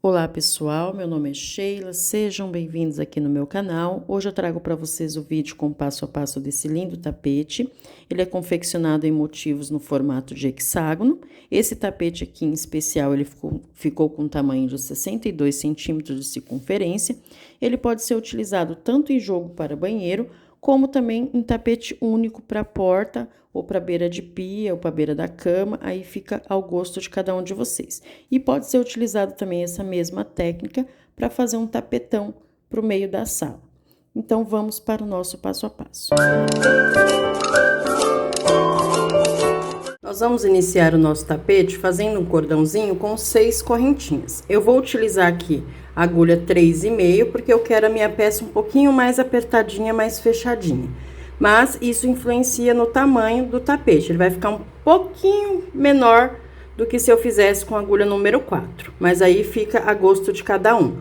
Olá pessoal, meu nome é Sheila, sejam bem-vindos aqui no meu canal. Hoje eu trago para vocês o vídeo com passo a passo desse lindo tapete. Ele é confeccionado em motivos no formato de hexágono. Esse tapete aqui em especial, ele ficou com um tamanho de 62 centímetros de circunferência. Ele pode ser utilizado tanto em jogo para banheiro, como também em tapete único para porta, ou para beira de pia, ou para beira da cama, aí fica ao gosto de cada um de vocês. E pode ser utilizado também essa mesma técnica para fazer um tapetão para o meio da sala. Então, vamos para o nosso passo a passo. Nós vamos iniciar o nosso tapete fazendo um cordãozinho com 6 correntinhas. Eu vou utilizar aqui a agulha 3,5, porque eu quero a minha peça um pouquinho mais apertadinha, mais fechadinha. Mas isso influencia no tamanho do tapete, ele vai ficar um pouquinho menor do que se eu fizesse com a agulha número 4. Mas aí fica a gosto de cada um.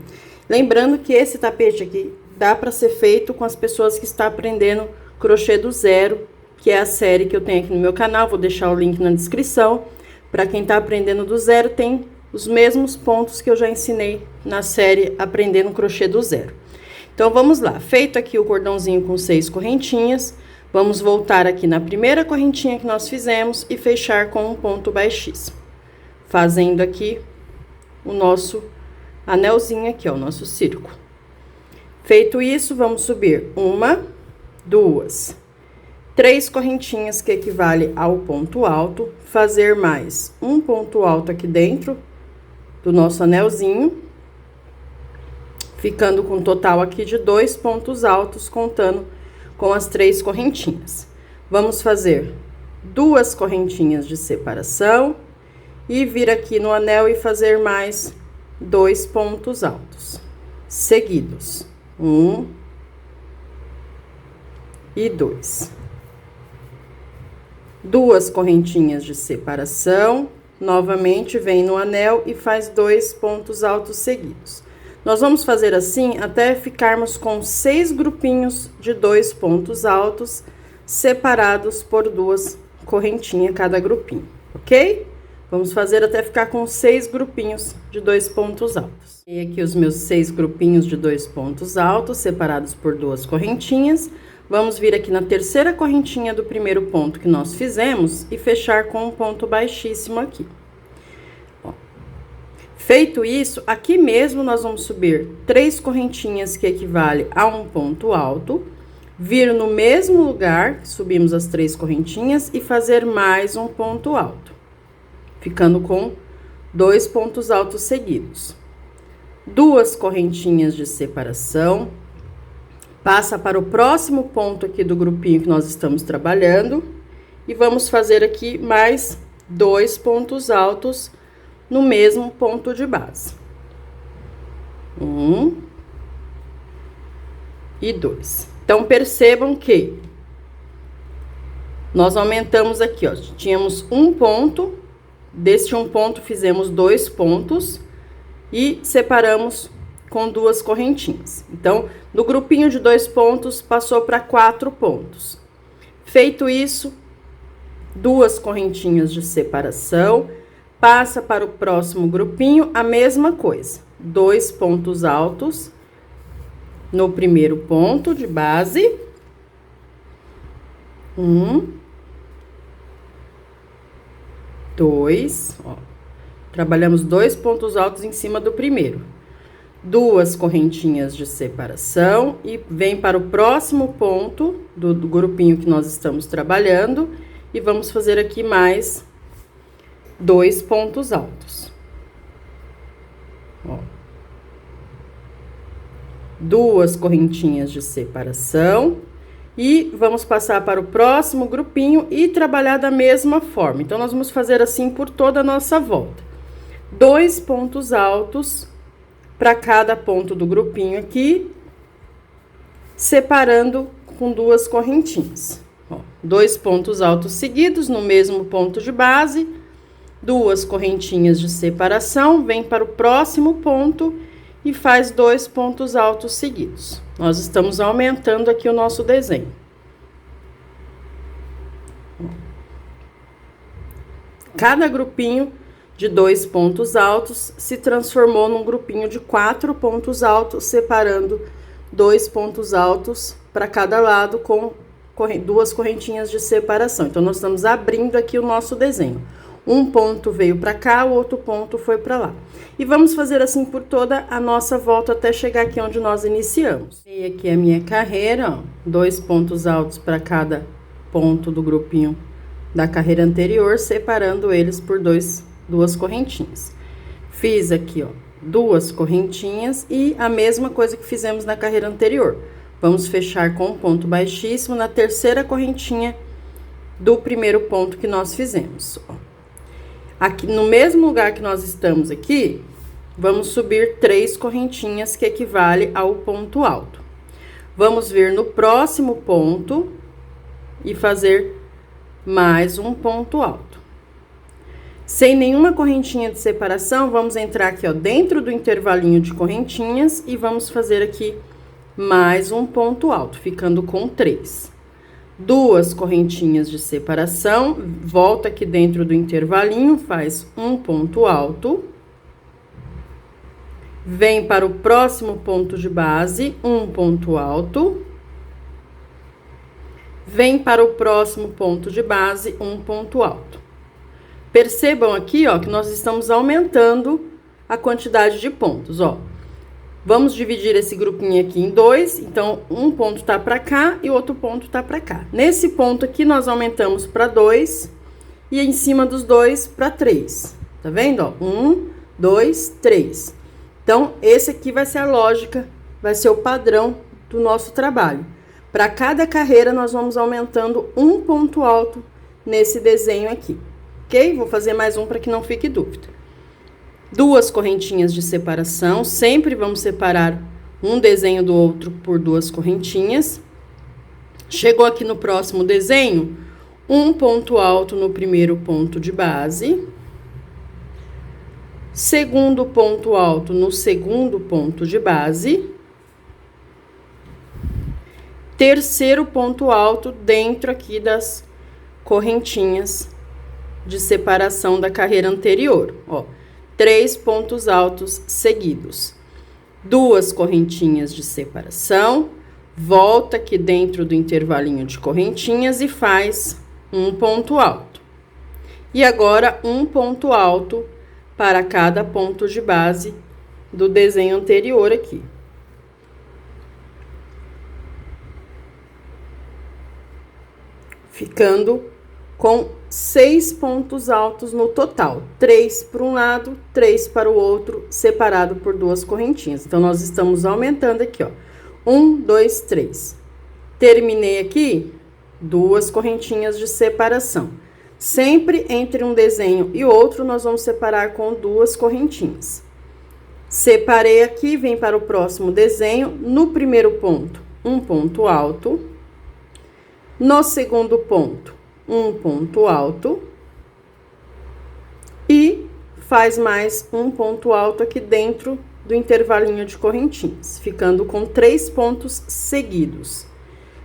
Lembrando que esse tapete aqui dá para ser feito com as pessoas que estão aprendendo crochê do zero, que é a série que eu tenho aqui no meu canal, vou deixar o link na descrição. Para quem tá aprendendo do zero, tem os mesmos pontos que eu já ensinei na série Aprendendo Crochê do Zero. Então, vamos lá. Feito aqui o cordãozinho com 6 correntinhas, vamos voltar aqui na primeira correntinha que nós fizemos e fechar com um ponto baixíssimo. Fazendo aqui o nosso anelzinho aqui, ó, o nosso círculo. Feito isso, vamos subir 1, 2, 3 correntinhas, que equivale ao ponto alto, fazer mais um ponto alto aqui dentro do nosso anelzinho, ficando com um total aqui de 2 pontos altos, contando com as 3 correntinhas. Vamos fazer 2 correntinhas de separação e vir aqui no anel e fazer mais 2 pontos altos seguidos. 1 e 2. 2 correntinhas de separação, novamente vem no anel e faz 2 pontos altos seguidos. Nós vamos fazer assim até ficarmos com 6 grupinhos de 2 pontos altos, separados por 2 correntinhas cada grupinho, ok? Vamos fazer até ficar com 6 grupinhos de 2 pontos altos. E aqui os meus 6 grupinhos de 2 pontos altos, separados por 2 correntinhas. Vamos vir aqui na terceira correntinha do primeiro ponto que nós fizemos e fechar com um ponto baixíssimo aqui. Ó. Feito isso, aqui mesmo nós vamos subir 3 correntinhas, que equivale a um ponto alto, vir no mesmo lugar que subimos as 3 correntinhas e fazer mais um ponto alto, ficando com 2 pontos altos seguidos. 2 correntinhas de separação. Passa para o próximo ponto aqui do grupinho que nós estamos trabalhando. E vamos fazer aqui mais 2 pontos altos no mesmo ponto de base. 1 e 2. Então, percebam que nós aumentamos aqui, ó. Tínhamos um ponto, deste um ponto fizemos 2 pontos e separamos com 2 correntinhas. Então, do grupinho de 2 pontos, passou para 4 pontos. Feito isso, 2 correntinhas de separação, passa para o próximo grupinho, a mesma coisa. 2 pontos altos no primeiro ponto de base. 1, 2, ó. Trabalhamos 2 pontos altos em cima do primeiro. 2 correntinhas de separação e vem para o próximo ponto do grupinho que nós estamos trabalhando e vamos fazer aqui mais 2 pontos altos. Ó. 2 correntinhas de separação e vamos passar para o próximo grupinho e trabalhar da mesma forma. Então, nós vamos fazer assim por toda a nossa volta. 2 pontos altos para cada ponto do grupinho aqui, separando com 2 correntinhas. Ó, 2 pontos altos seguidos no mesmo ponto de base, 2 correntinhas de separação, vem para o próximo ponto e faz 2 pontos altos seguidos. Nós estamos aumentando aqui o nosso desenho. Cada grupinho de 2 pontos altos se transformou num grupinho de 4 pontos altos, separando 2 pontos altos para cada lado com duas correntinhas de separação. Então, nós estamos abrindo aqui o nosso desenho. Um ponto veio para cá, o outro ponto foi para lá. E vamos fazer assim por toda a nossa volta até chegar aqui onde nós iniciamos. E aqui é a minha carreira, ó, 2 pontos altos para cada ponto do grupinho da carreira anterior, separando eles por duas correntinhas. Fiz aqui, ó, 2 correntinhas e a mesma coisa que fizemos na carreira anterior. Vamos fechar com um ponto baixíssimo na terceira correntinha do primeiro ponto que nós fizemos, ó. Aqui, no mesmo lugar que nós estamos aqui, vamos subir 3 correntinhas, que equivale ao ponto alto. Vamos vir no próximo ponto e fazer mais um ponto alto. Sem nenhuma correntinha de separação, vamos entrar aqui, ó, dentro do intervalinho de correntinhas e vamos fazer aqui mais um ponto alto, ficando com 3. 2 correntinhas de separação, volta aqui dentro do intervalinho, faz um ponto alto. Vem para o próximo ponto de base, um ponto alto. Vem para o próximo ponto de base, um ponto alto. Percebam aqui, ó, que nós estamos aumentando a quantidade de pontos, ó. Vamos dividir esse grupinho aqui em 2, então, um ponto tá pra cá e outro ponto tá pra cá. Nesse ponto aqui, nós aumentamos pra 2 e em cima dos 2 pra 3. Tá vendo, ó? 1, 2, 3. Então, esse aqui vai ser a lógica, vai ser o padrão do nosso trabalho. Para cada carreira, nós vamos aumentando um ponto alto nesse desenho aqui, ok? Vou fazer mais um para que não fique dúvida. 2 correntinhas de separação, sempre vamos separar um desenho do outro por 2 correntinhas. Chegou aqui no próximo desenho, um ponto alto no primeiro ponto de base. Segundo ponto alto no segundo ponto de base. Terceiro ponto alto dentro aqui das correntinhas de separação da carreira anterior, ó. 3 pontos altos seguidos. 2 correntinhas de separação, volta aqui dentro do intervalinho de correntinhas e faz um ponto alto. E agora, um ponto alto para cada ponto de base do desenho anterior aqui. Ficando com 6 pontos altos no total. 3 para um lado, 3 para o outro, separado por 2 correntinhas. Então, nós estamos aumentando aqui, ó. 1, 2, 3. Terminei aqui 2 correntinhas de separação. Sempre entre um desenho e outro, nós vamos separar com 2 correntinhas. Separei aqui, vem para o próximo desenho. No primeiro ponto, um ponto alto. No segundo ponto, um ponto alto. E faz mais um ponto alto aqui dentro do intervalinho de correntinhas, ficando com 3 pontos seguidos.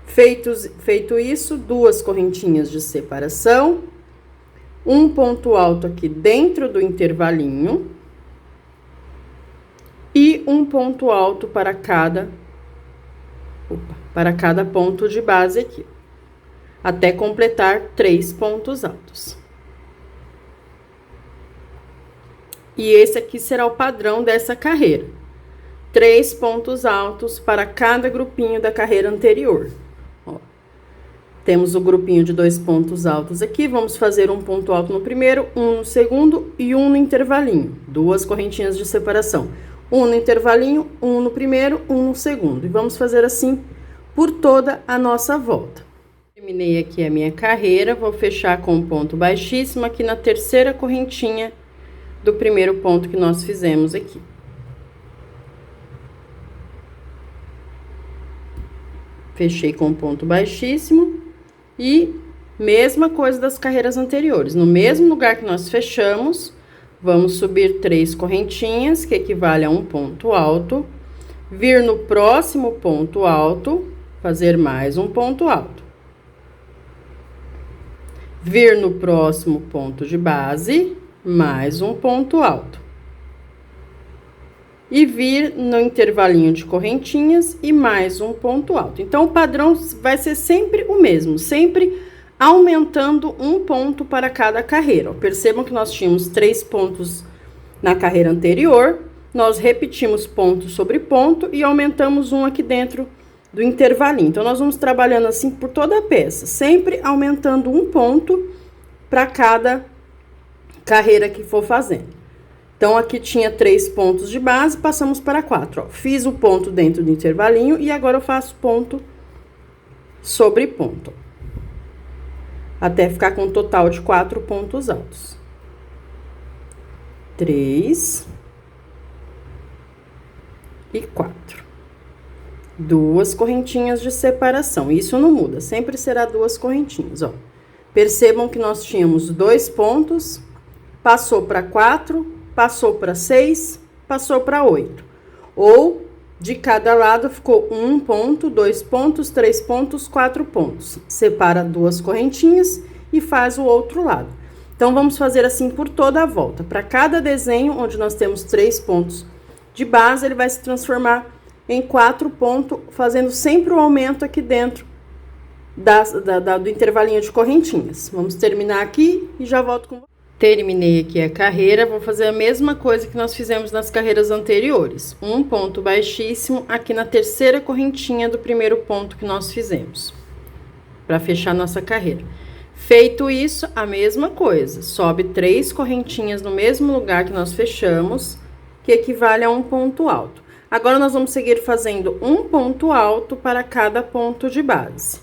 Feito isso, 2 correntinhas de separação, um ponto alto aqui dentro do intervalinho e um ponto alto para cada ponto de base aqui, até completar 3 pontos altos. E esse aqui será o padrão dessa carreira. 3 pontos altos para cada grupinho da carreira anterior. Ó, temos o grupinho de 2 pontos altos aqui, vamos fazer um ponto alto no primeiro, um no segundo e um no intervalinho. 2 correntinhas de separação. Um no intervalinho, um no primeiro, um no segundo. E vamos fazer assim por toda a nossa volta. Terminei aqui a minha carreira, vou fechar com um ponto baixíssimo aqui na terceira correntinha do primeiro ponto que nós fizemos aqui. Fechei com um ponto baixíssimo e mesma coisa das carreiras anteriores. No mesmo lugar que nós fechamos, vamos subir 3 correntinhas, que equivale a um ponto alto, vir no próximo ponto alto, fazer mais um ponto alto. Vir no próximo ponto de base, mais um ponto alto. E vir no intervalinho de correntinhas e mais um ponto alto. Então, o padrão vai ser sempre o mesmo, sempre aumentando um ponto para cada carreira. Percebam que nós tínhamos 3 pontos na carreira anterior, nós repetimos ponto sobre ponto e aumentamos um aqui dentro do intervalinho. Então, nós vamos trabalhando assim por toda a peça, sempre aumentando um ponto para cada carreira que for fazendo. Então, aqui tinha 3 pontos de base, passamos para 4, ó. Fiz o ponto dentro do intervalinho e agora eu faço ponto sobre ponto. Até ficar com um total de 4 pontos altos. 3 e 4. 2 correntinhas de separação. Isso não muda, sempre será 2 correntinhas, ó. Percebam que nós tínhamos 2 pontos, passou para 4, passou para 6, passou para 8. Ou, de cada lado, ficou 1 ponto, 2 pontos, 3 pontos, 4 pontos. Separa 2 correntinhas e faz o outro lado. Então, vamos fazer assim por toda a volta. Para cada desenho, onde nós temos 3 pontos de base, ele vai se transformar em 4 pontos, fazendo sempre o aumento aqui dentro do intervalinho de correntinhas. Vamos terminar aqui e já volto com vocês. Terminei aqui a carreira, vou fazer a mesma coisa que nós fizemos nas carreiras anteriores. Um ponto baixíssimo aqui na terceira correntinha do primeiro ponto que nós fizemos, para fechar nossa carreira. Feito isso, a mesma coisa, sobe 3 correntinhas no mesmo lugar que nós fechamos, que equivale a um ponto alto. Agora, nós vamos seguir fazendo um ponto alto para cada ponto de base,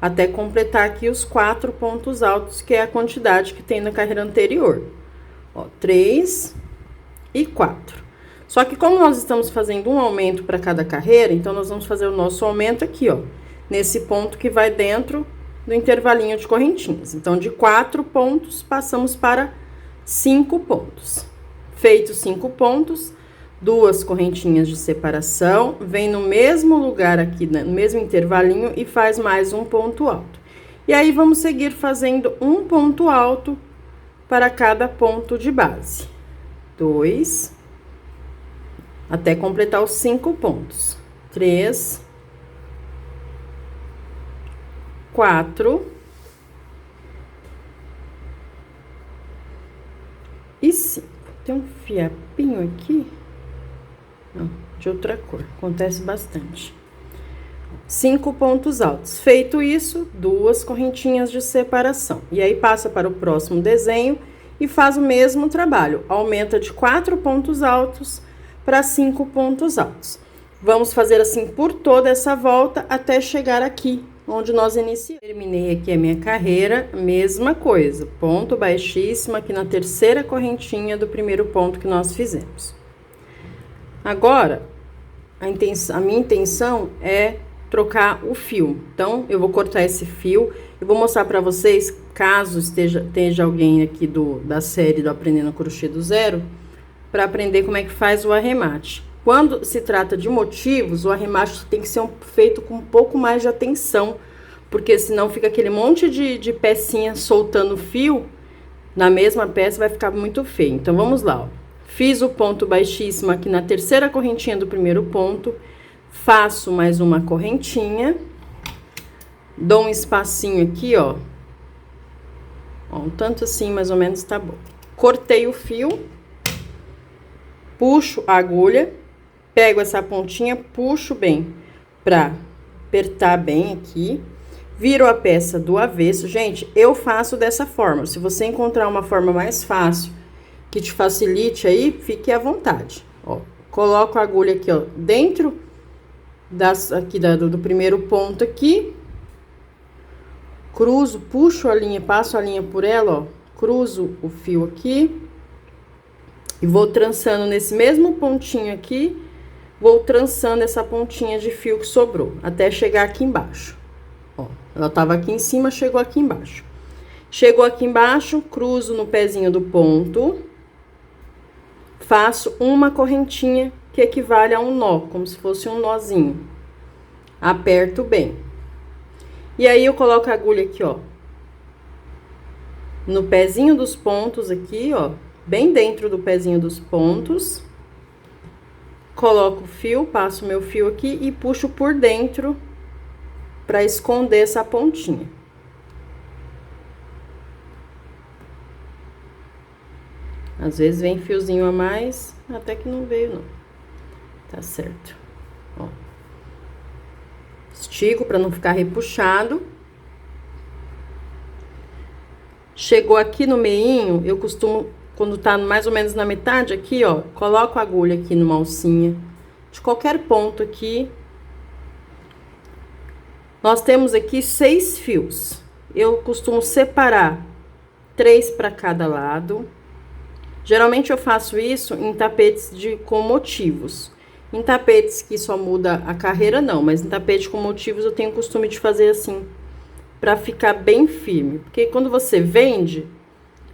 até completar aqui os 4 pontos altos, que é a quantidade que tem na carreira anterior. Ó, 3 e 4. Só que como nós estamos fazendo um aumento para cada carreira, então nós vamos fazer o nosso aumento aqui, ó, nesse ponto que vai dentro do intervalinho de correntinhas. Então, de 4 pontos, passamos para 5 pontos. Feitos 5 pontos, 2 correntinhas de separação, vem no mesmo lugar aqui, né, no mesmo intervalinho e faz mais um ponto alto. E aí, vamos seguir fazendo um ponto alto para cada ponto de base. 2, até completar os 5 pontos. 3, 4 e 5. Tem um fiapinho aqui. Não, de outra cor, acontece bastante. 5 pontos altos. Feito isso, 2 correntinhas de separação. E aí, passa para o próximo desenho e faz o mesmo trabalho. Aumenta de 4 pontos altos para 5 pontos altos. Vamos fazer assim por toda essa volta até chegar aqui, onde nós iniciamos. Terminei aqui a minha carreira, mesma coisa. Ponto baixíssimo aqui na terceira correntinha do primeiro ponto que nós fizemos. Agora, a minha intenção é trocar o fio. Então, eu vou cortar esse fio. Eu vou mostrar para vocês, caso esteja alguém aqui da série do Aprendendo Crochê do Zero, para aprender como é que faz o arremate. Quando se trata de motivos, o arremate tem que ser feito com um pouco mais de atenção, porque senão fica aquele monte de pecinha soltando fio na mesma peça, vai ficar muito feio. Então, vamos lá, ó. Fiz o ponto baixíssimo aqui na terceira correntinha do primeiro ponto, faço mais uma correntinha, dou um espacinho aqui, ó, um tanto assim, mais ou menos, tá bom. Cortei o fio, puxo a agulha, pego essa pontinha, puxo bem pra apertar bem aqui, viro a peça do avesso. Gente, eu faço dessa forma, se você encontrar uma forma mais fácil, que te facilite aí, fique à vontade, ó. Coloco a agulha aqui, ó, dentro do primeiro ponto aqui, cruzo, puxo a linha, passo a linha por ela, ó, cruzo o fio aqui e vou trançando nesse mesmo pontinho aqui, vou trançando essa pontinha de fio que sobrou, até chegar aqui embaixo, ó. Ela tava aqui em cima, chegou aqui embaixo. Chegou aqui embaixo, cruzo no pezinho do ponto, faço uma correntinha que equivale a um nó, como se fosse um nozinho. Aperto bem. E aí, eu coloco a agulha aqui, ó, no pezinho dos pontos aqui, ó, bem dentro do pezinho dos pontos. Coloco o fio, passo meu fio aqui e puxo por dentro para esconder essa pontinha. Às vezes vem fiozinho a mais, até que não veio não. Tá certo. Ó. Estico para não ficar repuxado. Chegou aqui no meinho, eu costumo, quando tá mais ou menos na metade aqui, ó, coloco a agulha aqui numa alcinha, de qualquer ponto aqui. Nós temos aqui 6 fios. Eu costumo separar 3 para cada lado. Geralmente eu faço isso em tapetes com motivos. Em tapetes que só muda a carreira, não, mas em tapete com motivos eu tenho o costume de fazer assim, para ficar bem firme. Porque quando você vende,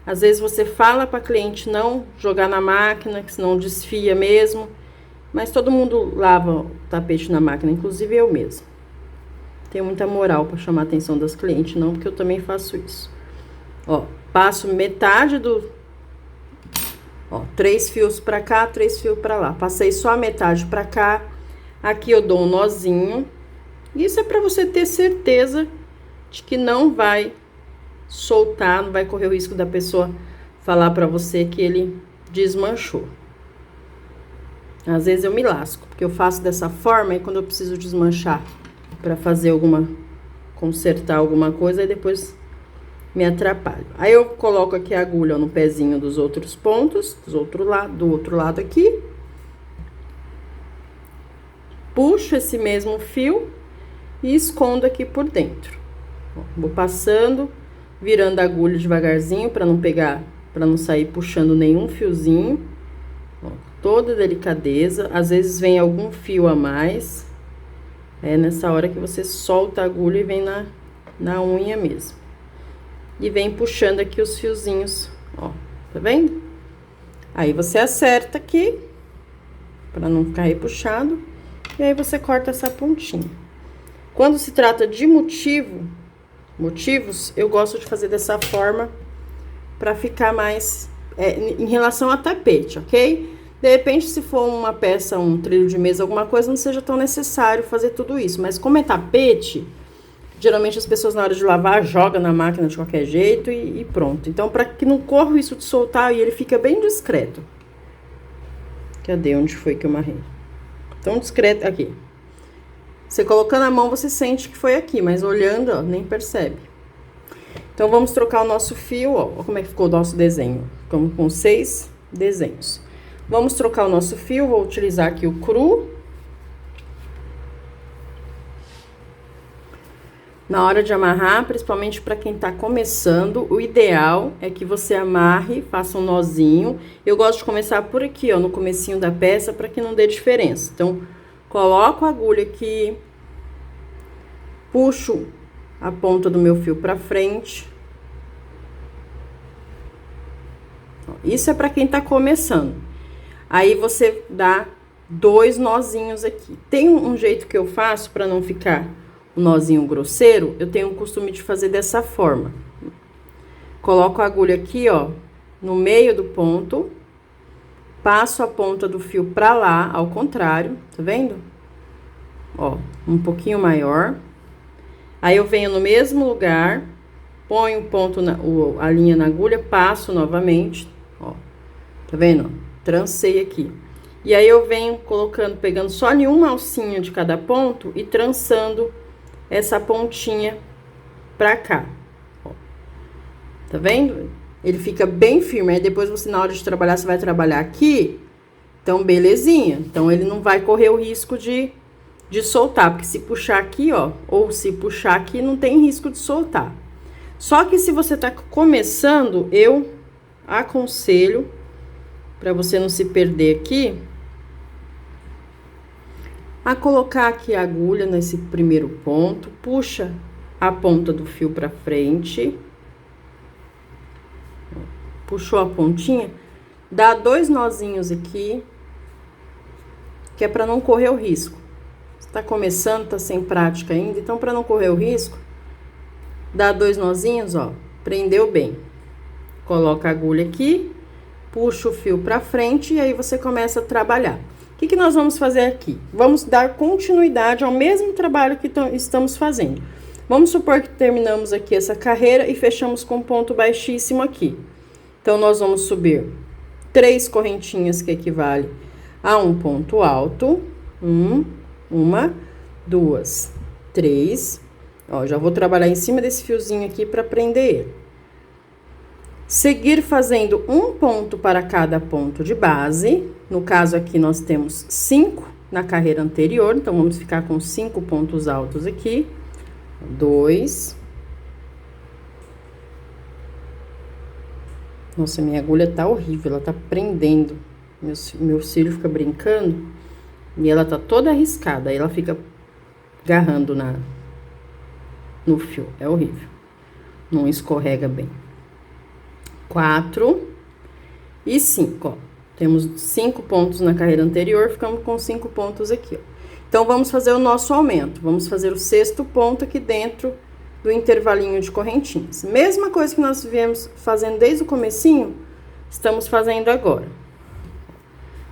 às vezes você fala para cliente não jogar na máquina, que senão desfia mesmo. Mas todo mundo lava o tapete na máquina, inclusive eu mesmo. Tenho muita moral para chamar a atenção das clientes, não, porque eu também faço isso. Ó, passo metade do... Ó, 3 fios para cá, 3 fios para lá. Passei só a metade para cá. Aqui eu dou um nozinho. Isso é para você ter certeza de que não vai soltar, não vai correr o risco da pessoa falar para você que ele desmanchou. Às vezes eu me lasco, porque eu faço dessa forma e quando eu preciso desmanchar para fazer consertar alguma coisa, e depois me atrapalho. Aí eu coloco aqui a agulha no pezinho dos outros pontos, do outro lado aqui. Puxo esse mesmo fio e escondo aqui por dentro. Ó, vou passando, virando a agulha devagarzinho para não pegar, para não sair puxando nenhum fiozinho. Ó, toda delicadeza, às vezes vem algum fio a mais. É nessa hora que você solta a agulha e vem na unha mesmo. E vem puxando aqui os fiozinhos, ó, tá vendo? Aí você acerta aqui, pra não ficar repuxado, e aí você corta essa pontinha. Quando se trata de motivos, eu gosto de fazer dessa forma, pra ficar mais, em relação a tapete, ok? De repente, se for uma peça, um trilho de mesa, alguma coisa, não seja tão necessário fazer tudo isso. Mas como é tapete... Geralmente as pessoas na hora de lavar jogam na máquina de qualquer jeito e pronto. Então, para que não corra isso de soltar, e ele fica bem discreto. Cadê? Onde foi que eu marrei? Tão discreto, aqui. Você colocando a mão, você sente que foi aqui, mas olhando, ó, nem percebe. Então, vamos trocar o nosso fio, ó. Olha como é que ficou o nosso desenho. Ficamos com 6 desenhos. Vamos trocar o nosso fio, vou utilizar aqui o cru. Na hora de amarrar, principalmente para quem tá começando, o ideal é que você amarre, faça um nozinho. Eu gosto de começar por aqui, ó, no comecinho da peça, para que não dê diferença. Então, coloco a agulha aqui, puxo a ponta do meu fio para frente. Isso é para quem tá começando. Aí você dá 2 nozinhos aqui. Tem um jeito que eu faço para não ficar o nozinho grosseiro, eu tenho o costume de fazer dessa forma. Coloco a agulha aqui, ó, no meio do ponto, passo a ponta do fio pra lá, ao contrário, tá vendo? Ó, um pouquinho maior. Aí eu venho no mesmo lugar, ponho o ponto, a linha na agulha, passo novamente, ó, tá vendo? Trancei aqui. E aí eu venho colocando, pegando só em uma alcinha de cada ponto e trançando essa pontinha pra cá, ó. Tá vendo? Ele fica bem firme, aí depois você, na hora de trabalhar, você vai trabalhar aqui, então, belezinha. Então, ele não vai correr o risco de soltar, porque se puxar aqui, ó, ou se puxar aqui, não tem risco de soltar. Só que se você tá começando, eu aconselho, pra você não se perder aqui, a colocar aqui a agulha nesse primeiro ponto, puxa a ponta do fio pra frente, puxou a pontinha, dá 2 nozinhos aqui, que é pra não correr o risco. Você tá começando, tá sem prática ainda, então pra não correr o risco, dá 2 nozinhos, ó, prendeu bem. Coloca a agulha aqui, puxa o fio pra frente e aí você começa a trabalhar. O que nós vamos fazer aqui? Vamos dar continuidade ao mesmo trabalho que estamos fazendo. Vamos supor que terminamos aqui essa carreira e fechamos com um ponto baixíssimo aqui. Então, nós vamos subir 3 correntinhas, que equivale a um ponto alto. Uma, 2, 3. Ó, já vou trabalhar em cima desse fiozinho aqui para prender ele. Seguir fazendo um ponto para cada ponto de base. No caso aqui, nós temos 5 na carreira anterior, então vamos ficar com 5 pontos altos aqui. 2. Nossa, minha agulha tá horrível, ela tá prendendo. Meu cílio fica brincando e ela tá toda arriscada, aí ela fica agarrando no fio, é horrível. Não escorrega bem. 4 e 5, ó. Temos 5 pontos na carreira anterior, ficamos com 5 pontos aqui, ó. Então, vamos fazer o nosso aumento. Vamos fazer o 6º ponto aqui dentro do intervalinho de correntinhas. Mesma coisa que nós viemos fazendo desde o comecinho, estamos fazendo agora.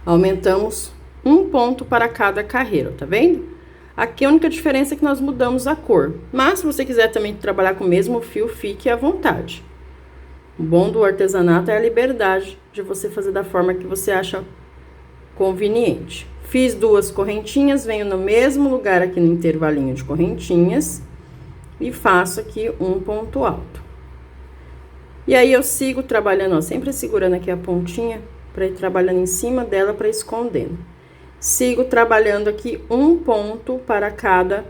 Aumentamos um ponto para cada carreira, tá vendo? Aqui a única diferença é que nós mudamos a cor. Mas, se você quiser também trabalhar com o mesmo fio, fique à vontade. O bom do artesanato é a liberdade de você fazer da forma que você acha conveniente. Fiz 2 correntinhas, venho no mesmo lugar aqui no intervalinho de correntinhas e faço aqui um ponto alto. E aí, eu sigo trabalhando, ó, sempre segurando aqui a pontinha para ir trabalhando em cima dela para escondendo. Sigo trabalhando aqui um ponto para cada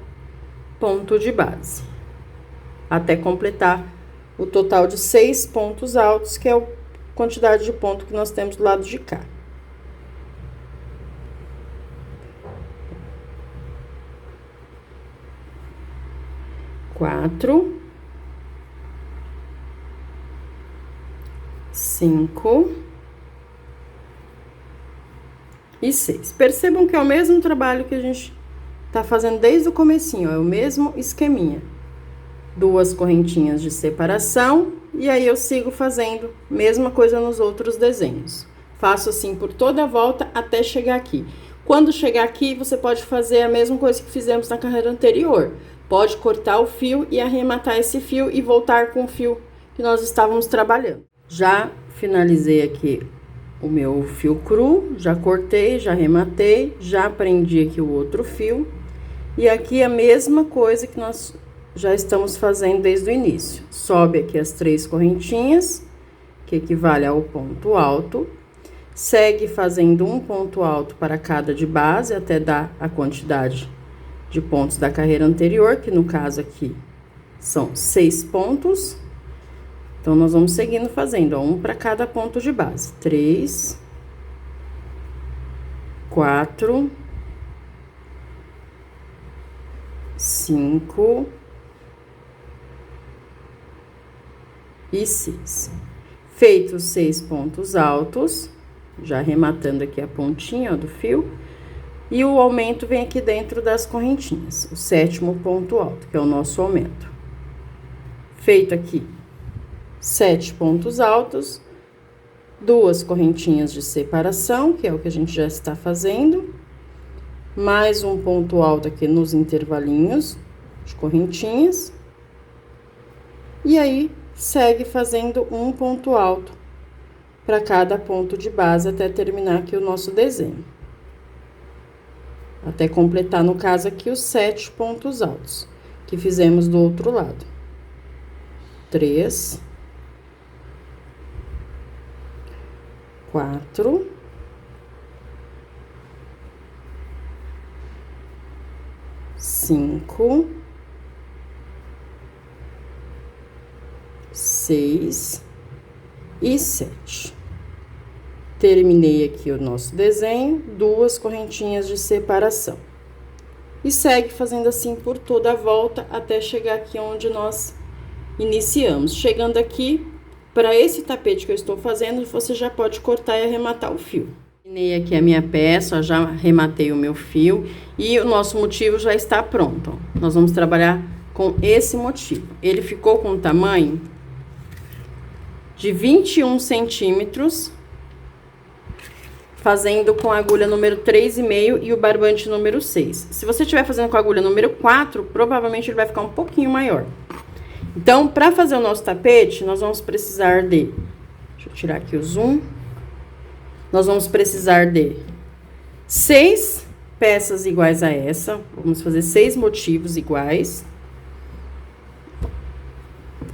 ponto de base, até completar o total de 6 pontos altos, que é a quantidade de ponto que nós temos do lado de cá. Quatro, 5 e 6. Percebam que é o mesmo trabalho que a gente tá fazendo desde o comecinho, ó, é o mesmo esqueminha. 2 correntinhas de separação, e aí eu sigo fazendo mesma coisa nos outros desenhos. Faço assim por toda a volta até chegar aqui. Quando chegar aqui, você pode fazer a mesma coisa que fizemos na carreira anterior. Pode cortar o fio e arrematar esse fio e voltar com o fio que nós estávamos trabalhando. Já finalizei aqui o meu fio cru, já cortei, já arrematei, já prendi aqui o outro fio. E aqui a mesma coisa que nós já estamos fazendo desde o início. Sobe aqui as 3 correntinhas, que equivale ao ponto alto. Segue fazendo um ponto alto para cada de base, até dar a quantidade de pontos da carreira anterior, que no caso aqui são 6 pontos. Então, nós vamos seguindo fazendo, ó, um para cada ponto de base. 3, 4, 5 e 6. Feitos 6 pontos altos, já arrematando aqui a pontinha, ó, do fio, e o aumento vem aqui dentro das correntinhas, o 7º ponto alto, que é o nosso aumento. Feito aqui 7 pontos altos, 2 correntinhas de separação, que é o que a gente já está fazendo, mais um ponto alto aqui nos intervalinhos de correntinhas, e aí segue fazendo um ponto alto para cada ponto de base até terminar aqui o nosso desenho. Até completar, no caso aqui, os 7 pontos altos que fizemos do outro lado. 3, 4, 5, 6 e 7. Terminei aqui o nosso desenho, 2 correntinhas de separação. E segue fazendo assim por toda a volta até chegar aqui onde nós iniciamos. Chegando aqui, para esse tapete que eu estou fazendo, você já pode cortar e arrematar o fio. Terminei aqui a minha peça, ó, já arrematei o meu fio e o nosso motivo já está pronto, ó. Nós vamos trabalhar com esse motivo. Ele ficou com o tamanho de 21 centímetros fazendo com a agulha número 3,5 e o barbante número 6. Se você estiver fazendo com a agulha número 4, provavelmente ele vai ficar um pouquinho maior. Então, para fazer o nosso tapete, nós vamos precisar de... Deixa eu tirar aqui o zoom. Nós vamos precisar de 6 peças iguais a essa. Vamos fazer 6 motivos iguais. Tá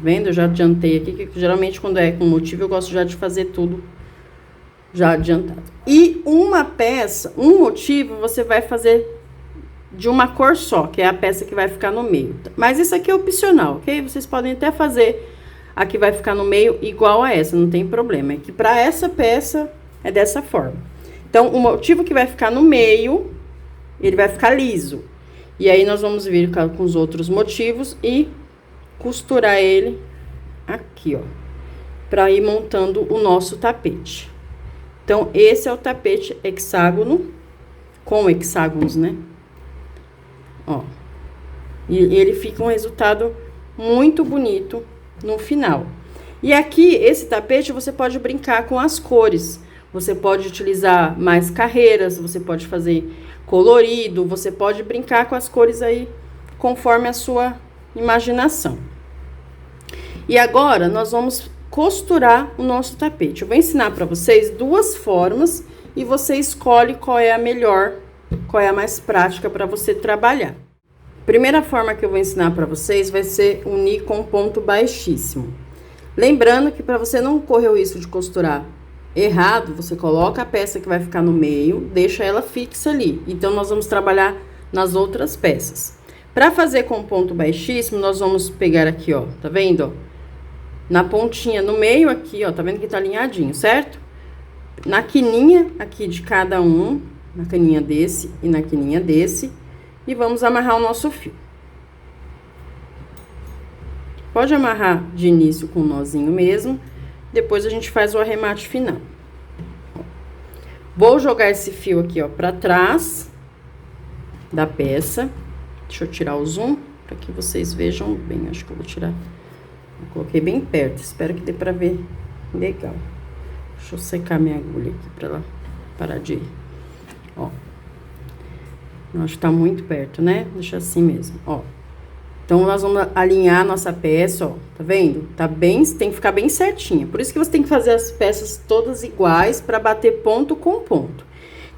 vendo? Eu já adiantei aqui, que geralmente quando é com motivo, eu gosto já de fazer tudo já adiantado. E uma peça, um motivo, você vai fazer de uma cor só, que é a peça que vai ficar no meio. Mas isso aqui é opcional, ok? Vocês podem até fazer a que vai ficar no meio igual a essa, não tem problema. É que para essa peça é dessa forma. Então, o motivo que vai ficar no meio, ele vai ficar liso. E aí, nós vamos vir com os outros motivos e costurar ele aqui, ó. Pra ir montando o nosso tapete. Então, esse é o tapete hexágono, com hexágonos, né? Ó. E ele fica um resultado muito bonito no final. E aqui, esse tapete, você pode brincar com as cores. Você pode utilizar mais carreiras, você pode fazer colorido, você pode brincar com as cores aí, conforme a sua imaginação. E agora, nós vamos costurar o nosso tapete. Eu vou ensinar para vocês 2 formas e você escolhe qual é a melhor, qual é a mais prática para você trabalhar. Primeira forma que eu vou ensinar para vocês vai ser unir com ponto baixíssimo. Lembrando que para você não correr o risco de costurar errado, você coloca a peça que vai ficar no meio, deixa ela fixa ali. Então, nós vamos trabalhar nas outras peças. Para fazer com ponto baixíssimo, nós vamos pegar aqui, ó, tá vendo, ó? Na pontinha, no meio aqui, ó, tá vendo que tá alinhadinho, certo? Na quininha aqui de cada um, na quininha desse e na quininha desse, e vamos amarrar o nosso fio. Pode amarrar de início com um nozinho mesmo, depois a gente faz o arremate final. Vou jogar esse fio aqui, ó, pra trás da peça. Deixa eu tirar o zoom, para que vocês vejam bem. Acho que eu vou tirar... Eu coloquei bem perto, espero que dê pra ver legal. Deixa eu secar minha agulha aqui pra ela parar de ir. Ó. Eu acho que tá muito perto, né? Deixa assim mesmo, ó. Então, nós vamos alinhar a nossa peça, ó. Tá vendo? Tá bem, tem que ficar bem certinha. Por isso que você tem que fazer as peças todas iguais pra bater ponto com ponto.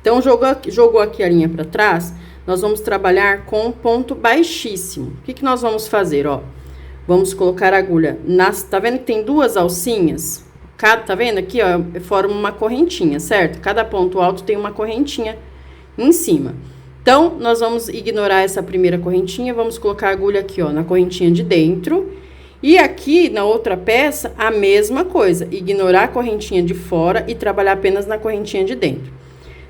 Então, jogou aqui a linha pra trás, nós vamos trabalhar com ponto baixíssimo. O que que nós vamos fazer, ó? Vamos colocar a agulha nas... Tá vendo que tem 2 alcinhas? Tá vendo aqui, ó? Forma uma correntinha, certo? Cada ponto alto tem uma correntinha em cima. Então, nós vamos ignorar essa primeira correntinha, vamos colocar a agulha aqui, ó, na correntinha de dentro. E aqui, na outra peça, a mesma coisa. Ignorar a correntinha de fora e trabalhar apenas na correntinha de dentro.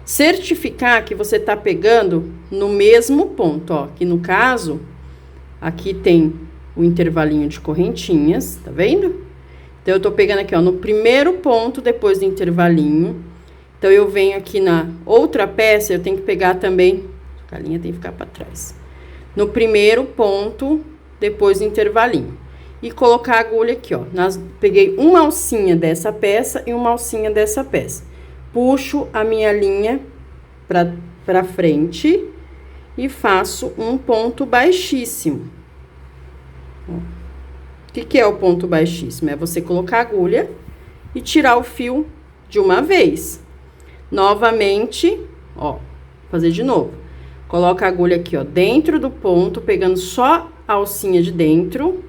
Certificar que você tá pegando no mesmo ponto, ó. Que no caso, aqui tem... o intervalinho de correntinhas, tá vendo? Então, eu tô pegando aqui, ó, no primeiro ponto, depois do intervalinho. Então, eu venho aqui na outra peça, eu tenho que pegar também, a linha tem que ficar pra trás. No primeiro ponto, depois do intervalinho. E colocar a agulha aqui, ó. Peguei uma alcinha dessa peça e uma alcinha dessa peça. Puxo a minha linha pra frente e faço um ponto baixíssimo. O que é o ponto baixíssimo? É você colocar a agulha e tirar o fio de uma vez. Novamente, ó, fazer de novo. Coloca a agulha aqui, ó, dentro do ponto, pegando só a alcinha de dentro.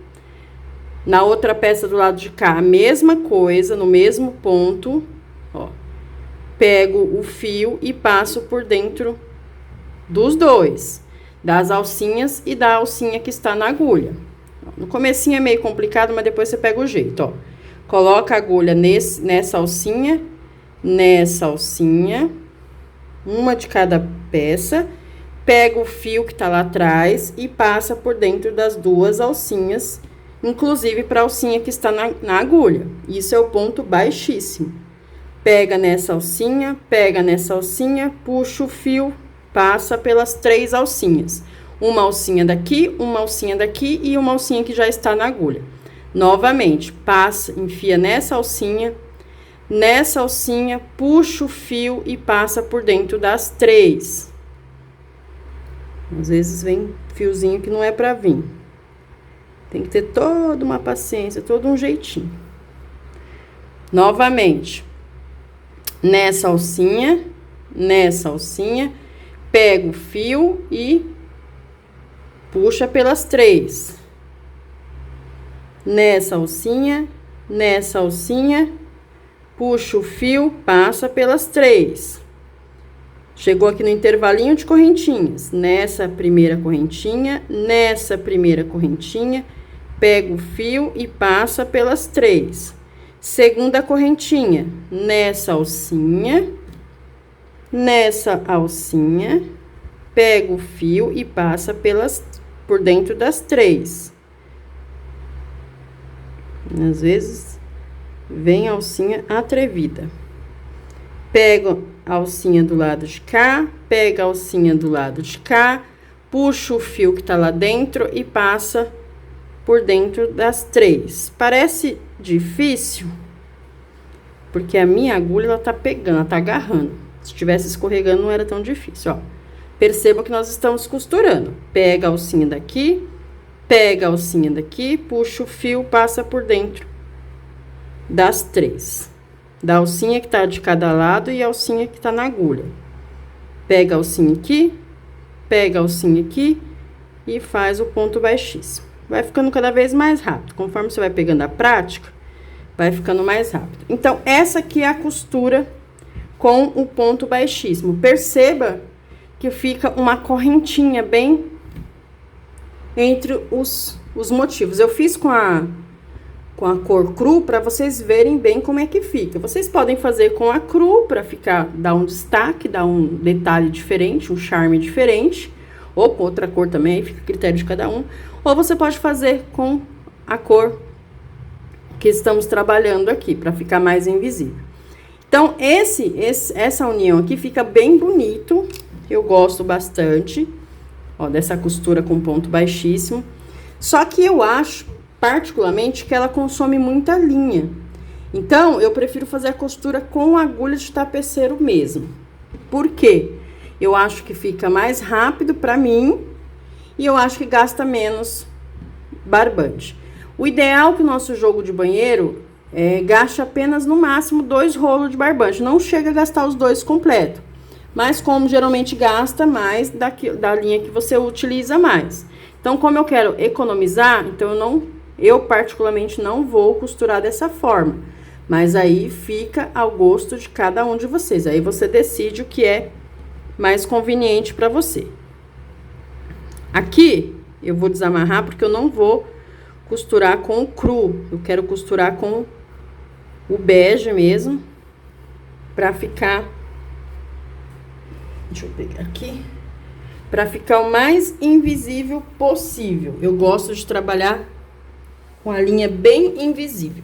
Na outra peça do lado de cá, a mesma coisa, no mesmo ponto, ó. Pego o fio e passo por dentro dos dois, das alcinhas e da alcinha que está na agulha. No comecinho é meio complicado, mas depois você pega o jeito, ó. Coloca a agulha nessa alcinha, uma de cada peça. Pega o fio que tá lá atrás e passa por dentro das 2 alcinhas, inclusive para a alcinha que está na agulha. Isso é o ponto baixíssimo. Pega nessa alcinha, puxa o fio, passa pelas 3 alcinhas. Uma alcinha daqui e uma alcinha que já está na agulha. Novamente, passa, enfia nessa alcinha, Nessa alcinha, puxa o fio e passa por dentro das 3. Às vezes vem fiozinho que não é pra vir. Tem que ter toda uma paciência, todo um jeitinho. Novamente, nessa alcinha, pega o fio e puxa pelas 3. Nessa alcinha, puxa o fio, passa pelas 3. Chegou aqui no intervalinho de correntinhas. Nessa primeira correntinha, pega o fio e passa pelas 3. Segunda correntinha, nessa alcinha, pega o fio e passa por dentro das 3. Às vezes, vem a alcinha atrevida. Pega a alcinha do lado de cá, pega a alcinha do lado de cá, puxa o fio que tá lá dentro e passa por dentro das 3. Parece difícil, porque a minha agulha, ela tá pegando, ela tá agarrando. Se estivesse escorregando, não era tão difícil, ó. Perceba que nós estamos costurando. Pega a alcinha daqui, puxa o fio, passa por dentro das 3. Da alcinha que tá de cada lado e a alcinha que tá na agulha. Pega a alcinha aqui e faz o ponto baixíssimo. Vai ficando cada vez mais rápido. Conforme você vai pegando a prática, vai ficando mais rápido. Então, essa aqui é a costura com o ponto baixíssimo. Perceba que fica uma correntinha bem entre os motivos. Eu fiz com a cor cru para vocês verem bem como é que fica. Vocês podem fazer com a cru para dar um destaque, dar um detalhe diferente, um charme diferente. Ou com outra cor também, aí fica a critério de cada um. Ou você pode fazer com a cor que estamos trabalhando aqui, para ficar mais invisível. Então, essa união aqui fica bem bonito. Eu gosto bastante, ó, dessa costura com ponto baixíssimo. Só que eu acho, particularmente, que ela consome muita linha. Então, eu prefiro fazer a costura com agulha de tapeceiro mesmo. Por quê? Eu acho que fica mais rápido pra mim e eu acho que gasta menos barbante. O ideal é que o nosso jogo de banheiro gaste apenas no máximo 2 rolos de barbante. Não chega a gastar os 2 completos. Mas como geralmente gasta mais da linha que você utiliza mais. Então, como eu quero economizar, então eu particularmente não vou costurar dessa forma. Mas aí fica ao gosto de cada um de vocês. Aí você decide o que é mais conveniente para você. Aqui eu vou desamarrar porque eu não vou costurar com o cru. Eu quero costurar com o bege mesmo, para ficar, deixa eu pegar aqui, para ficar o mais invisível possível. Eu gosto de trabalhar com a linha bem invisível.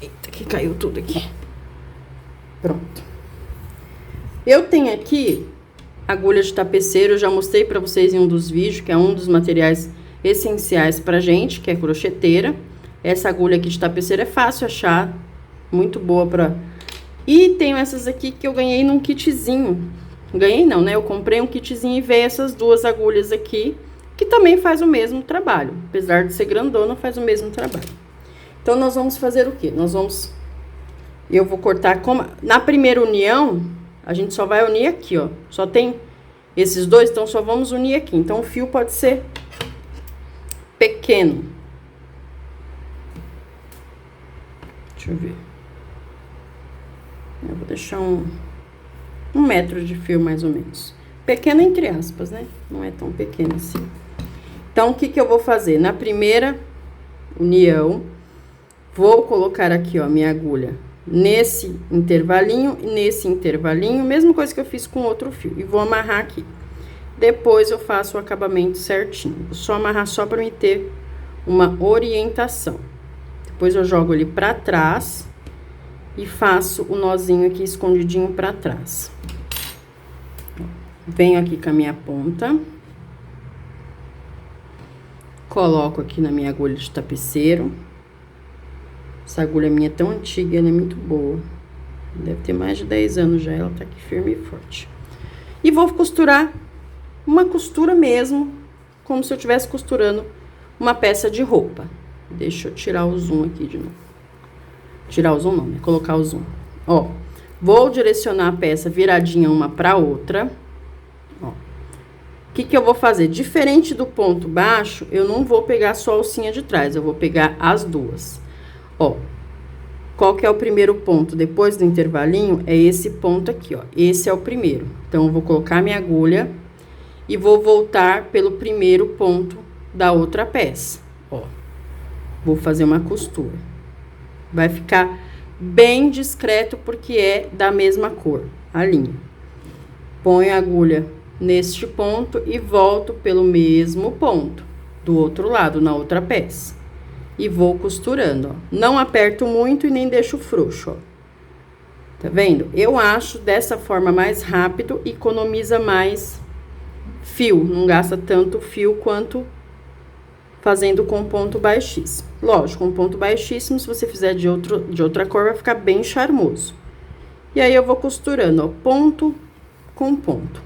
Eita, que caiu tudo aqui. Pronto. Eu tenho aqui agulha de tapeceiro, eu já mostrei para vocês em um dos vídeos, que é um dos materiais essenciais pra gente, que é crocheteira. Essa agulha aqui de tapeceiro é fácil achar, muito boa pra... E tenho essas aqui que eu ganhei num kitzinho. Ganhei não, né? Eu comprei um kitzinho e veio essas 2 agulhas aqui, que também faz o mesmo trabalho. Apesar de ser grandona, faz o mesmo trabalho. Então, nós vamos fazer o quê? Eu vou cortar como... Na primeira união, a gente só vai unir aqui, ó. Só tem esses 2, então só vamos unir aqui. Então, o fio pode ser pequeno. Deixa eu ver. Eu vou deixar um metro de fio, mais ou menos. Pequeno entre aspas, né? Não é tão pequeno assim. Então, o que que eu vou fazer? Na primeira união, vou colocar aqui, ó, minha agulha nesse intervalinho e nesse intervalinho, mesma coisa que eu fiz com outro fio. E vou amarrar aqui. Depois, eu faço o acabamento certinho. Vou só amarrar só para me ter uma orientação. Depois, eu jogo ele pra trás e faço o nozinho aqui escondidinho pra trás. Venho aqui com a minha ponta. Coloco aqui na minha agulha de tapeceiro. Essa agulha minha é tão antiga, ela é muito boa. Deve ter mais de 10 anos já, ela tá aqui firme e forte. E vou costurar uma costura mesmo, como se eu estivesse costurando uma peça de roupa. Deixa eu tirar o zoom aqui de novo. Tirar o zoom não, né? Colocar o zoom. Ó, vou direcionar a peça viradinha uma pra outra. Ó. O que eu vou fazer? Diferente do ponto baixo, eu não vou pegar só a alcinha de trás, eu vou pegar as duas. Ó, qual que é o primeiro ponto? Depois do intervalinho, é esse ponto aqui, ó. Esse é o primeiro. Então, eu vou colocar minha agulha e vou voltar pelo primeiro ponto da outra peça, ó. Vou fazer uma costura. Vai ficar bem discreto, porque é da mesma cor, a linha. Ponho a agulha neste ponto e volto pelo mesmo ponto do outro lado, na outra peça. E vou costurando, ó. Não aperto muito e nem deixo frouxo, ó. Tá vendo? Eu acho dessa forma mais rápido, economiza mais fio. Não gasta tanto fio quanto fazendo com ponto baixíssimo. Lógico, com ponto baixíssimo, se você fizer de outra cor, vai ficar bem charmoso. E aí, eu vou costurando, ó, ponto com ponto.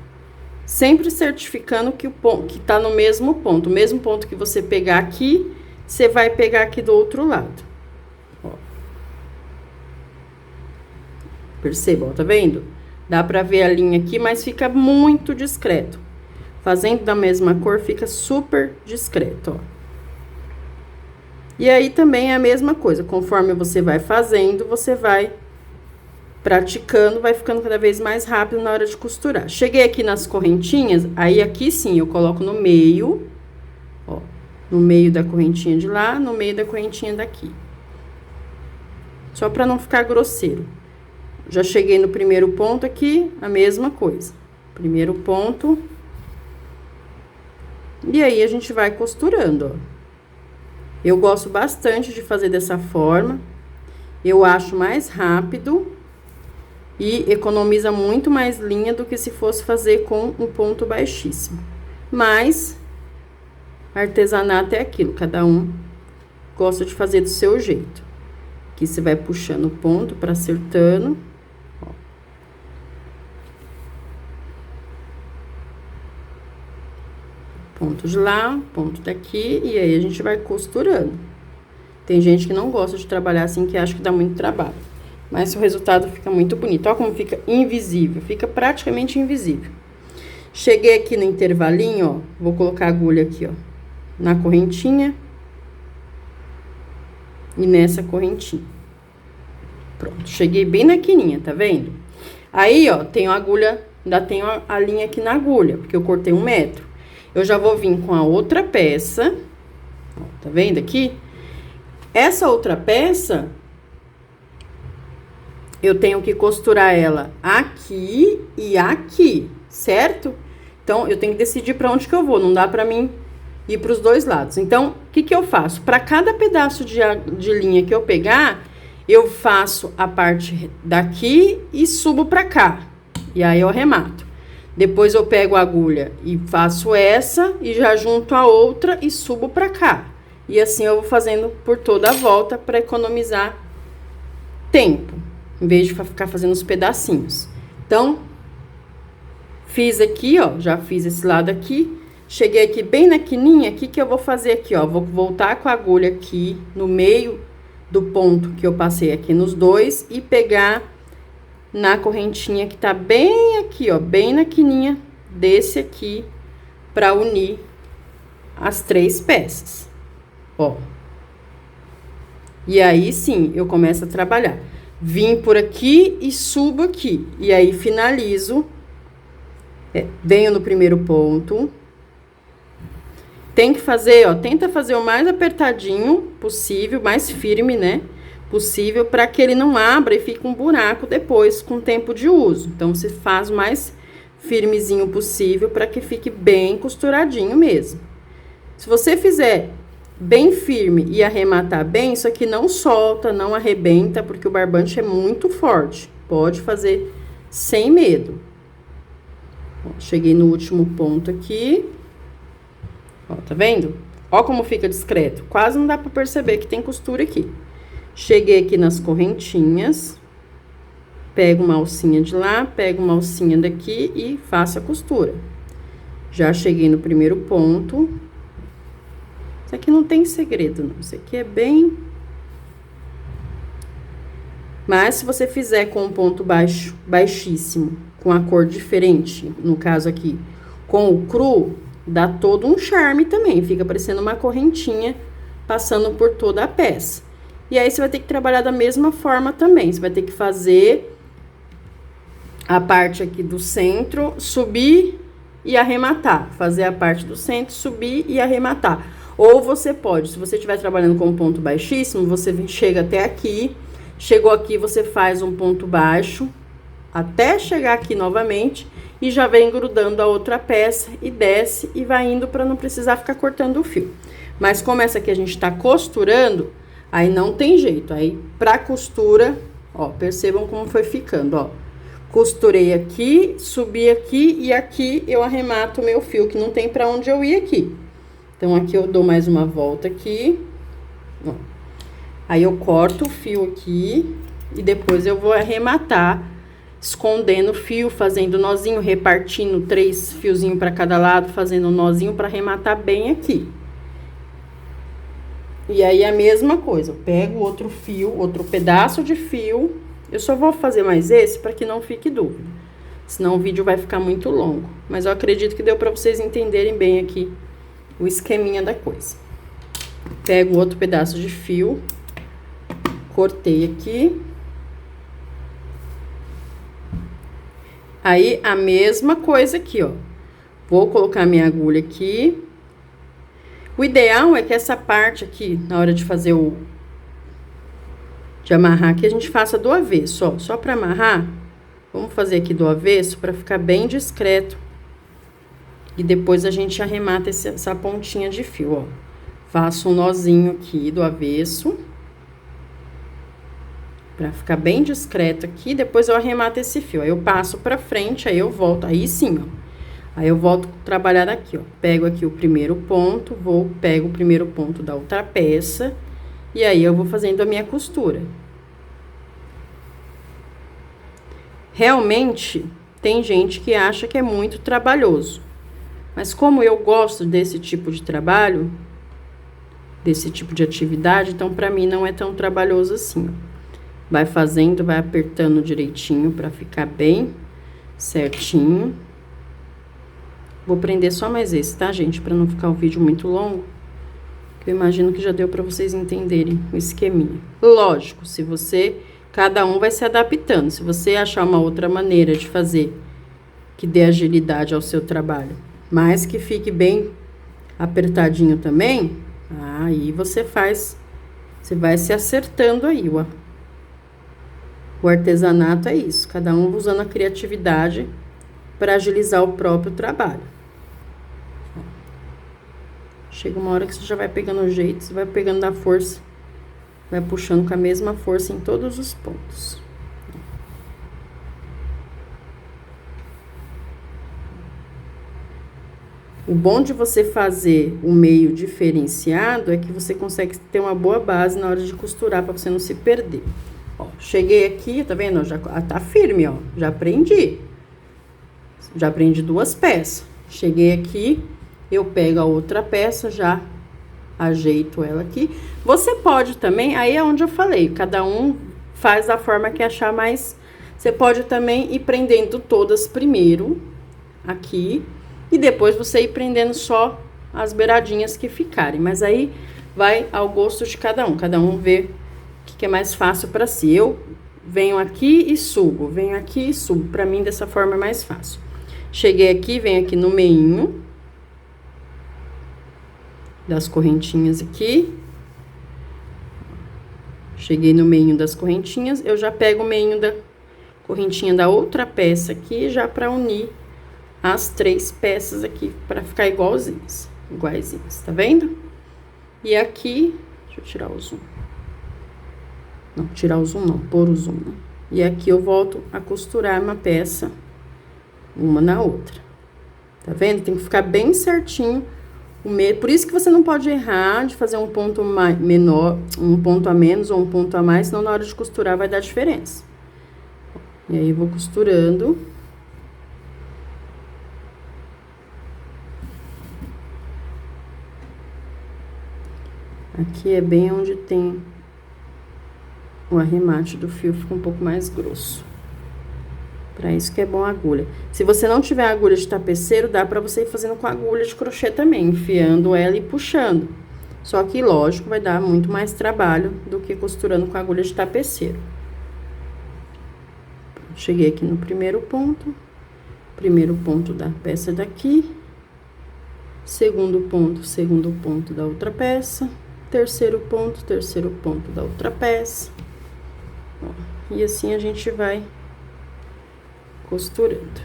Sempre certificando que o ponto que tá no mesmo ponto. O mesmo ponto que você pegar aqui, você vai pegar aqui do outro lado. Ó. Perceba, ó, tá vendo? Dá pra ver a linha aqui, mas fica muito discreto. Fazendo da mesma cor, fica super discreto, ó. E aí, também é a mesma coisa. Conforme você vai fazendo, você vai praticando, vai ficando cada vez mais rápido na hora de costurar. Cheguei aqui nas correntinhas, aí aqui sim, eu coloco no meio, ó. No meio da correntinha de lá, no meio da correntinha daqui. Só pra não ficar grosseiro. Já cheguei no primeiro ponto aqui, a mesma coisa. Primeiro ponto. E aí, a gente vai costurando, ó. Eu gosto bastante de fazer dessa forma. Eu acho mais rápido e economiza muito mais linha do que se fosse fazer com um ponto baixíssimo. Mas artesanato é aquilo, cada um gosta de fazer do seu jeito. Aqui você vai puxando o ponto para acertando. Ó. Ponto de lá, ponto daqui, e aí a gente vai costurando. Tem gente que não gosta de trabalhar assim, que acha que dá muito trabalho. Mas o resultado fica muito bonito. Ó como fica invisível, fica praticamente invisível. Cheguei aqui no intervalinho, ó, vou colocar a agulha aqui, ó, na correntinha e nessa correntinha. Pronto, cheguei bem na quininha, tá vendo? Aí, ó, tenho a agulha, ainda tenho a linha aqui na agulha, porque eu cortei 1 metro. Eu já vou vir com a outra peça, ó, tá vendo aqui? Essa outra peça, eu tenho que costurar ela aqui e aqui, certo? Então, eu tenho que decidir pra onde que eu vou, não dá pra mim ir pros dois lados. Então, o que que eu faço? Pra cada pedaço de linha que eu pegar, eu faço a parte daqui e subo pra cá. E aí, eu arremato. Depois, eu pego a agulha e faço essa e já junto a outra e subo pra cá. E assim, eu vou fazendo por toda a volta pra economizar tempo, em vez de ficar fazendo os pedacinhos. Então, fiz aqui, ó, já fiz esse lado aqui. Cheguei aqui bem na quininha, o que que eu vou fazer aqui, ó? Vou voltar com a agulha aqui no meio do ponto que eu passei aqui nos dois e pegar na correntinha que tá bem aqui, ó, bem na quininha desse aqui, pra unir as 3 peças, ó. E aí, sim, eu começo a trabalhar. Vim por aqui e subo aqui, e aí finalizo, venho no primeiro ponto. Tem que fazer, ó, tenta fazer o mais apertadinho possível, mais firme, né, possível, para que ele não abra e fique um buraco depois, com o tempo de uso. Então, você faz o mais firmezinho possível, para que fique bem costuradinho mesmo. Se você fizer bem firme e arrematar bem, isso aqui não solta, não arrebenta, porque o barbante é muito forte. Pode fazer sem medo. Ó, cheguei no último ponto aqui. Ó, tá vendo? Ó como fica discreto. Quase não dá pra perceber que tem costura aqui. Cheguei aqui nas correntinhas. pego uma alcinha de lá, pego uma alcinha daqui e faço a costura. Já cheguei no primeiro ponto. Isso aqui não tem segredo, não. Isso aqui é bem... Mas, se você fizer com um ponto baixo, baixíssimo, com a cor diferente, no caso aqui, com o cru, dá todo um charme também. Fica parecendo uma correntinha passando por toda a peça. E aí, você vai ter que trabalhar da mesma forma também. Você vai ter que fazer a parte aqui do centro, subir e arrematar. Fazer a parte do centro, subir e arrematar. Ou você pode, se você estiver trabalhando com um ponto baixíssimo, você chega até aqui. Chegou aqui, você faz um ponto baixo, até chegar aqui novamente, e já vem grudando a outra peça, e desce, e vai indo para não precisar ficar cortando o fio. Mas como essa aqui a gente tá costurando, aí não tem jeito. Aí, pra costura, ó, percebam como foi ficando, ó. Costurei aqui, subi aqui, e aqui eu arremato o meu fio, que não tem pra onde eu ir aqui. Então, aqui eu dou mais uma volta aqui, ó. Aí, eu corto o fio aqui e depois eu vou arrematar, escondendo o fio, fazendo nozinho, repartindo 3 fiozinhos para cada lado, fazendo nozinho para arrematar bem aqui. E aí, a mesma coisa, eu pego outro fio, outro pedaço de fio. Eu só vou fazer mais esse para que não fique dúvida, senão o vídeo vai ficar muito longo. Mas eu acredito que deu para vocês entenderem bem aqui o esqueminha da coisa. Pego outro pedaço de fio. Cortei aqui. Aí, a mesma coisa aqui, ó. Vou colocar minha agulha aqui. O ideal é que essa parte aqui, na hora de fazer de amarrar aqui, a gente faça do avesso, ó. Só pra amarrar, vamos fazer aqui do avesso pra ficar bem discreto. E depois a gente arremata essa pontinha de fio, ó. Faço um nozinho aqui do avesso. Pra ficar bem discreto aqui, depois eu arremato esse fio. Aí, eu passo pra frente, aí eu volto, aí sim, ó. Aí, eu volto a trabalhar aqui, ó. Pego aqui o primeiro ponto, pego o primeiro ponto da outra peça, e aí, eu vou fazendo a minha costura. Realmente, tem gente que acha que é muito trabalhoso. Mas, como eu gosto desse tipo de trabalho, desse tipo de atividade, então, pra mim, não é tão trabalhoso assim, ó. Vai fazendo, vai apertando direitinho pra ficar bem certinho. Vou prender só mais esse, tá, gente? Pra não ficar o vídeo muito longo. Que eu imagino que já deu pra vocês entenderem o esqueminha. Lógico, cada um vai se adaptando. Se você achar uma outra maneira de fazer que dê agilidade ao seu trabalho, mas que fique bem apertadinho também, aí você vai se acertando aí, ó. O artesanato é isso, cada um usando a criatividade para agilizar o próprio trabalho. Chega uma hora que você já vai pegando o jeito, você vai pegando a força, vai puxando com a mesma força em todos os pontos. O bom de você fazer o meio diferenciado é que você consegue ter uma boa base na hora de costurar, para você não se perder. Ó, cheguei aqui, tá vendo? Já tá firme, ó. Já prendi 2 peças. Cheguei aqui, eu pego a outra peça, já ajeito ela aqui. Você pode também, aí é onde eu falei, cada um faz da forma que achar mais. Você pode também ir prendendo todas primeiro, aqui, e depois você ir prendendo só as beiradinhas que ficarem. Mas aí vai ao gosto de cada um vê que é mais fácil para si. Eu venho aqui e subo, venho aqui e subo. Para mim, dessa forma é mais fácil. Cheguei aqui, venho aqui no meinho das correntinhas aqui. Cheguei no meinho das correntinhas, eu já pego o meinho da correntinha da outra peça aqui, já para unir as 3 peças aqui, para ficar iguaizinhas, tá vendo? E aqui, deixa eu tirar o zoom. Não, tirar o zoom não, pôr o zoom, né? E aqui eu volto a costurar uma peça, uma na outra. Tá vendo? Tem que ficar bem certinho o meio. Por isso que você não pode errar de fazer um ponto menor, um ponto a menos ou um ponto a mais, senão na hora de costurar vai dar diferença. E aí, vou costurando. Aqui é bem onde tem o arremate do fio, fica um pouco mais grosso. Pra isso que é bom a agulha. Se você não tiver agulha de tapeceiro, dá pra você ir fazendo com a agulha de crochê também, enfiando ela e puxando. Só que, lógico, vai dar muito mais trabalho do que costurando com a agulha de tapeceiro. Cheguei aqui no primeiro ponto da peça daqui. Segundo ponto da outra peça. Terceiro ponto da outra peça. Ó, e assim a gente vai costurando.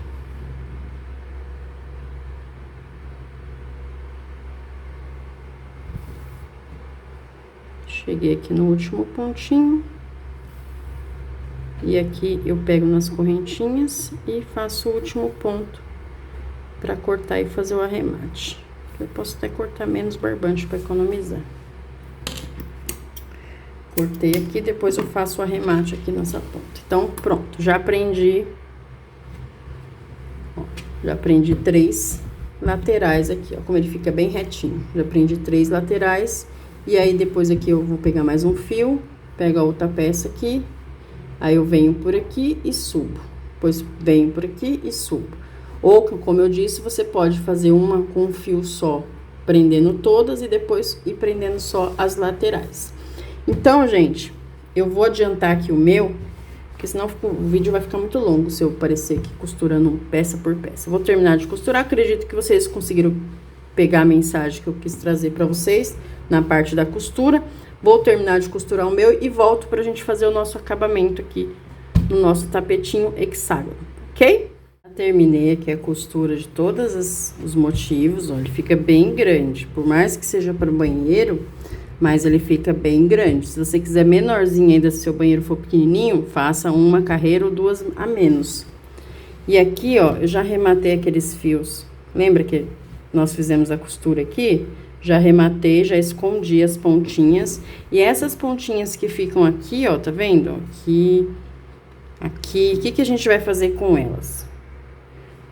Cheguei aqui no último pontinho. E aqui eu pego nas correntinhas e faço o último ponto pra cortar e fazer o arremate. Eu posso até cortar menos barbante pra economizar. Cortei aqui, depois eu faço o arremate aqui nessa ponta. Então, pronto, já aprendi. Ó, já aprendi 3 laterais aqui, ó, como ele fica bem retinho. Já aprendi 3 laterais. E aí, depois aqui eu vou pegar mais um fio, pego a outra peça aqui. Aí, eu venho por aqui e subo. Depois, venho por aqui e subo. Ou, como eu disse, você pode fazer uma com um fio só, prendendo todas e depois ir prendendo só as laterais. Então, gente, eu vou adiantar aqui o meu, porque senão o vídeo vai ficar muito longo se eu aparecer aqui costurando peça por peça. Vou terminar de costurar, acredito que vocês conseguiram pegar a mensagem que eu quis trazer pra vocês na parte da costura. Vou terminar de costurar o meu e volto pra gente fazer o nosso acabamento aqui no nosso tapetinho hexágono, ok? Terminei aqui a costura de todos os motivos, ó, ele fica bem grande, por mais que seja para o banheiro, mas ele fica bem grande. Se você quiser menorzinho ainda, se seu banheiro for pequenininho, faça uma carreira ou 2 a menos. E aqui, ó, eu já arrematei aqueles fios, lembra que nós fizemos a costura aqui? Já arrematei, já escondi as pontinhas, e essas pontinhas que ficam aqui, ó, tá vendo? Aqui, o que a gente vai fazer com elas?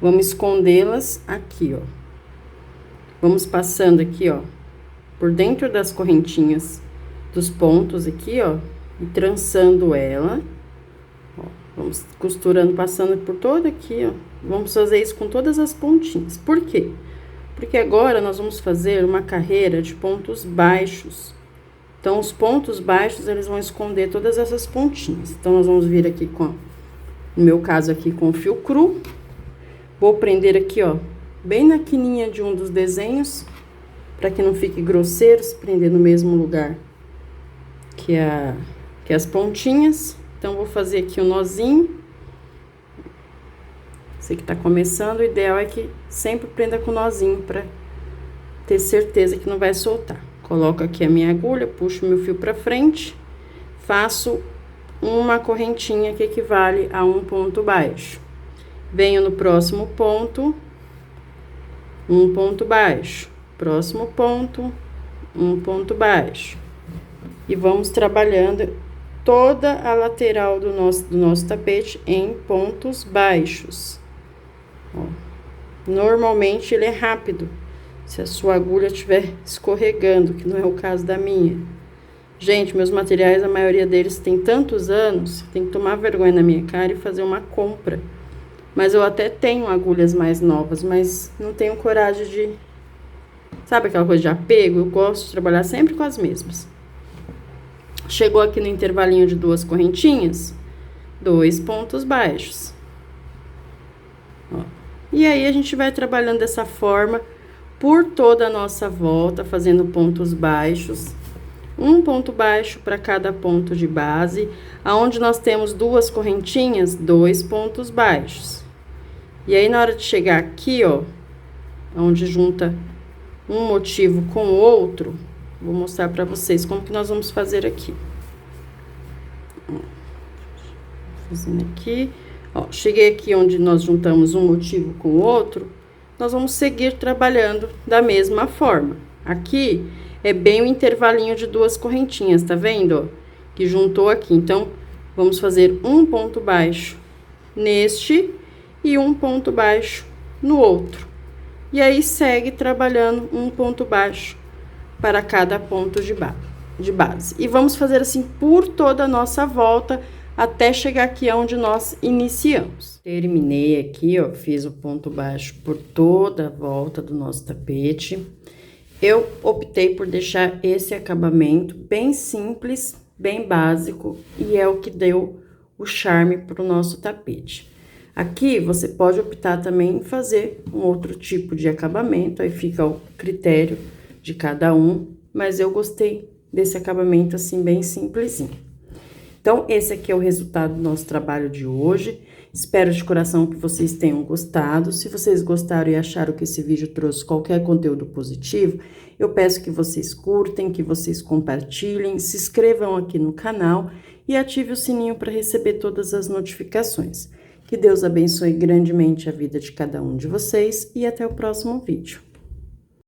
Vamos escondê-las aqui, ó. Vamos passando aqui, ó, por dentro das correntinhas dos pontos aqui, ó, e trançando ela. Ó, vamos costurando, passando por toda aqui, ó. Vamos fazer isso com todas as pontinhas. Por quê? Porque agora nós vamos fazer uma carreira de pontos baixos. Então, os pontos baixos, eles vão esconder todas essas pontinhas. Então, nós vamos vir aqui com, no meu caso aqui, com o fio cru. Vou prender aqui, ó, bem na quininha de um dos desenhos, para que não fique grosseiro, se prender no mesmo lugar que as pontinhas. Então, vou fazer aqui um nozinho. Você que tá começando, o ideal é que sempre prenda com nozinho, para ter certeza que não vai soltar. Coloco aqui a minha agulha, puxo meu fio pra frente, faço uma correntinha que equivale a um ponto baixo. Venho no próximo ponto, um ponto baixo. Próximo ponto, um ponto baixo. E vamos trabalhando toda a lateral do nosso tapete em pontos baixos. Ó, normalmente ele é rápido, se a sua agulha estiver escorregando, que não é o caso da minha. Gente, meus materiais, a maioria deles tem tantos anos, tem que tomar vergonha na minha cara e fazer uma compra. Mas eu até tenho agulhas mais novas, mas não tenho coragem de... Sabe aquela coisa de apego? Eu gosto de trabalhar sempre com as mesmas. Chegou aqui no intervalinho de 2 correntinhas, 2 pontos baixos. Ó. E aí, a gente vai trabalhando dessa forma por toda a nossa volta, fazendo pontos baixos. Um ponto baixo para cada ponto de base. Aonde nós temos 2 correntinhas, 2 pontos baixos. E aí, na hora de chegar aqui, ó, onde junta um motivo com o outro, vou mostrar para vocês como que nós vamos fazer aqui. Fazendo aqui, ó, cheguei aqui onde nós juntamos um motivo com o outro, nós vamos seguir trabalhando da mesma forma. Aqui é bem o intervalinho de 2 correntinhas, tá vendo, ó? Que juntou aqui. Então, vamos fazer um ponto baixo neste e um ponto baixo no outro. E aí, segue trabalhando um ponto baixo para cada ponto de base. E vamos fazer assim por toda a nossa volta, até chegar aqui onde nós iniciamos. Terminei aqui, ó, fiz o ponto baixo por toda a volta do nosso tapete. Eu optei por deixar esse acabamento bem simples, bem básico, e é o que deu o charme para o nosso tapete. Aqui, você pode optar também em fazer um outro tipo de acabamento, aí fica ao critério de cada um, mas eu gostei desse acabamento assim, bem simplesinho. Então, esse aqui é o resultado do nosso trabalho de hoje. Espero de coração que vocês tenham gostado. Se vocês gostaram e acharam que esse vídeo trouxe qualquer conteúdo positivo, eu peço que vocês curtem, que vocês compartilhem, se inscrevam aqui no canal e ative o sininho para receber todas as notificações. Que Deus abençoe grandemente a vida de cada um de vocês e até o próximo vídeo.